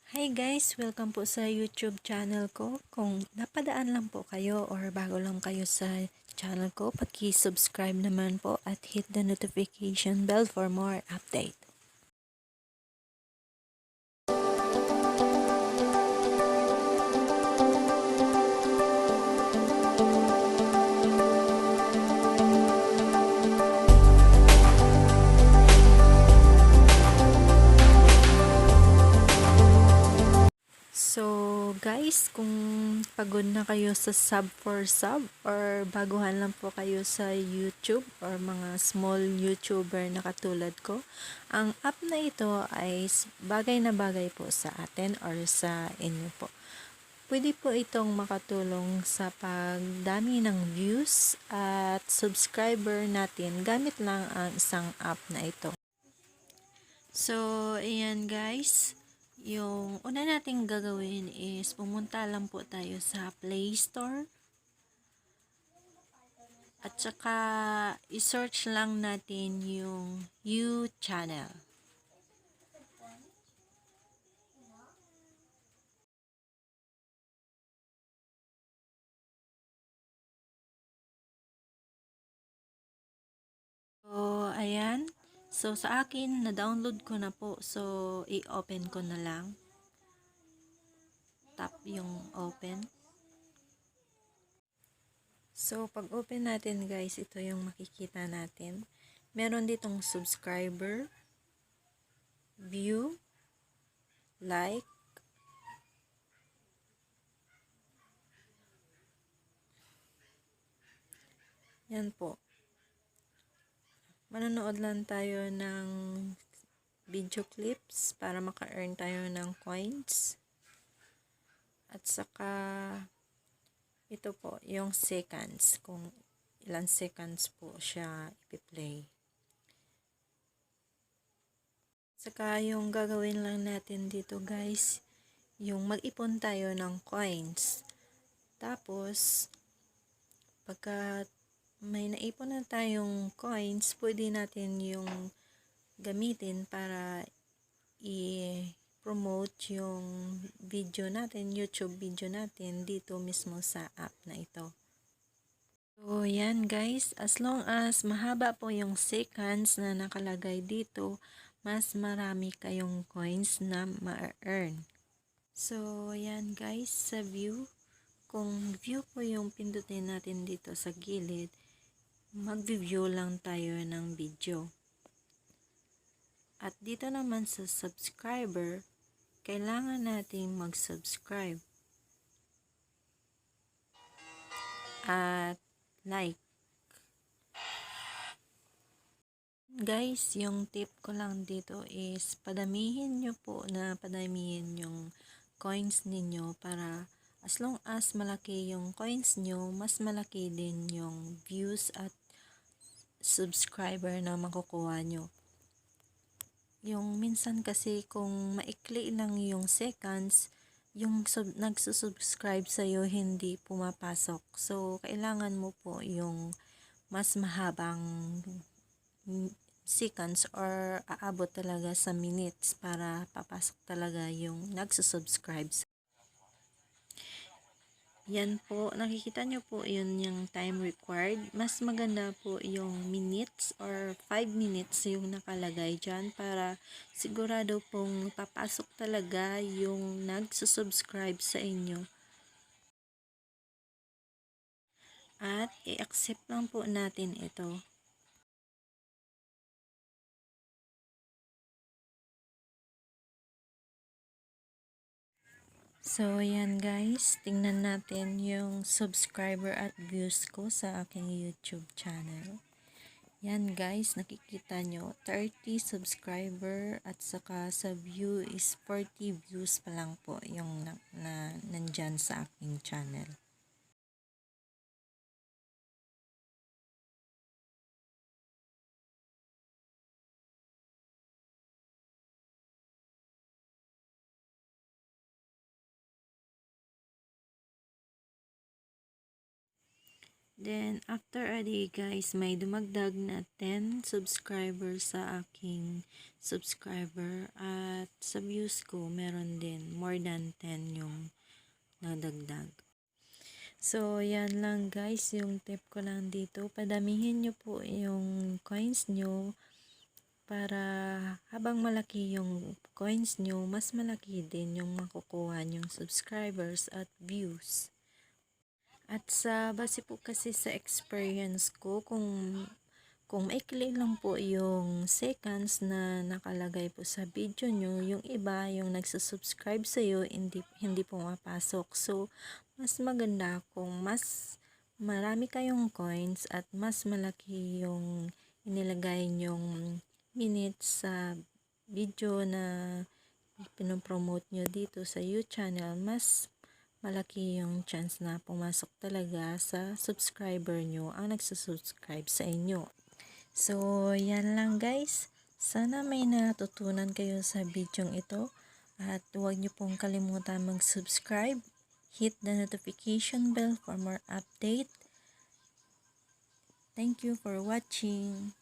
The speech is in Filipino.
Hi guys! Welcome po sa YouTube channel ko. Kung napadaan lang po kayo or bago lang kayo sa channel ko, paki-subscribe naman po at hit the notification bell for more update. So guys, kung pagod na kayo sa sub for sub or baguhan lang po kayo sa YouTube or mga small YouTuber na katulad ko, ang app na ito ay bagay na bagay po sa atin or sa inyo po. Pwede po itong makatulong sa pagdami ng views at subscriber natin gamit lang ang isang app na ito. So, ayan guys. Yung una nating gagawin is pumunta lang po tayo sa Play Store. At saka i-search lang natin yung You channel. So, ayan. So, sa akin, na-download ko na po. So, i-open ko na lang. Tap yung open. So, pag open natin guys, ito yung makikita natin. Meron ditong subscriber, view, like, yan po. Manonood lang tayo ng video clips para maka-earn tayo ng coins. At saka, ito po, yung seconds. Kung ilan seconds po siya ipi-play. Saka, yung gagawin lang natin dito guys, yung mag-ipon tayo ng coins. Tapos, pagka may naipon na tayong coins, pwede natin yung gamitin para i-promote yung video natin, YouTube video natin dito mismo sa app na ito. So, yan guys, as long as mahaba po yung seconds na nakalagay dito, mas marami kayong coins na ma-earn. So, yan guys, sa view, kung view po yung pindutin natin dito sa gilid, mag-view lang tayo ng video. At dito naman sa subscriber, kailangan nating mag-subscribe at like. Guys, yung tip ko lang dito is padamihin nyo po na padamihin yung coins ninyo para as long as malaki yung coins nyo, mas malaki din yung views at subscriber na makukuha nyo. Yung minsan kasi kung maikli lang yung seconds, yung nagsusubscribe sa'yo hindi pumapasok. So, kailangan mo po yung mas mahabang seconds or aabot talaga sa minutes para papasok talaga yung nagsusubscribe. Yan po, nakikita nyo po yun yung time required. Mas maganda po yung minutes or 5 minutes yung nakalagay dyan para sigurado pong papasok talaga yung nagsusubscribe sa inyo. At i-accept lang po natin ito. So, ayan guys, tingnan natin yung subscriber at views ko sa aking YouTube channel. Yan guys, nakikita nyo, 30 subscriber at saka sa view is 40 views pa lang po yung nandyan sa aking channel. Then, after a day guys, may dumagdag na 10 subscribers sa aking subscriber. At sa views ko, meron din more than 10 yung nadagdag. So, yan lang guys, yung tip ko lang dito. Padamihin nyo po yung coins nyo para habang malaki yung coins nyo, mas malaki din yung makukuha nyong subscribers at views. At sa base po kasi sa experience ko, kung maikli lang po yung seconds na nakalagay po sa video nyo, yung iba, yung nagsusubscribe sa'yo, hindi po mapasok. So, mas maganda kung mas marami kayong coins at mas malaki yung inilagay nyong minutes sa video na pinopromote nyo dito sa YouTube channel, mas malaki yung chance na pumasok talaga sa subscriber nyo ang nagsusubscribe sa inyo. So, yan lang guys. Sana may natutunan kayo sa video ito. At huwag nyo pong kalimutan mag-subscribe. Hit the notification bell for more update. Thank you for watching.